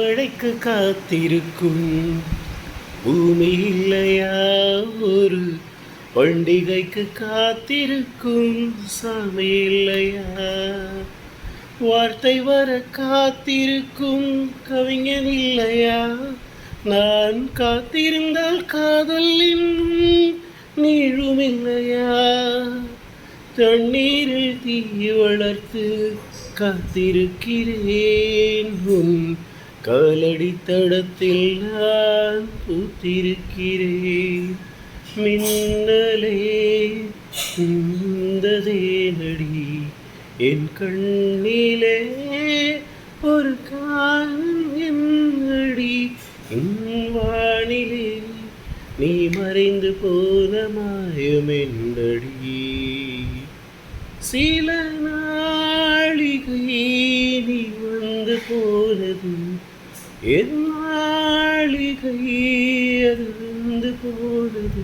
மழைக்கு காத்திருக்கும் பூமி இல்லையா, ஒரு பண்டிகைக்கு காத்திருக்கும் சாமி இல்லையா, வார்த்தை வர காத்திருக்கும் கவிஞன் இல்லையா, நான் காத்திருந்தால் காதல் இன்னும் நீழும் இல்லையா, தண்ணீரில் தீ வளர்த்து காத்திருக்கிறேன், உன் காலடி தடத்தில் நான் பூத்திருக்கிறேன். மின்னலே இந்ததே நடி என் கண்ணிலே ஒரு காலம் என்னடி, வானிலே நீ மறைந்து போன மாயம் என்னடி, சில நாளிகை நீ வந்து போனது என் நாளிகை அது வந்து போனது.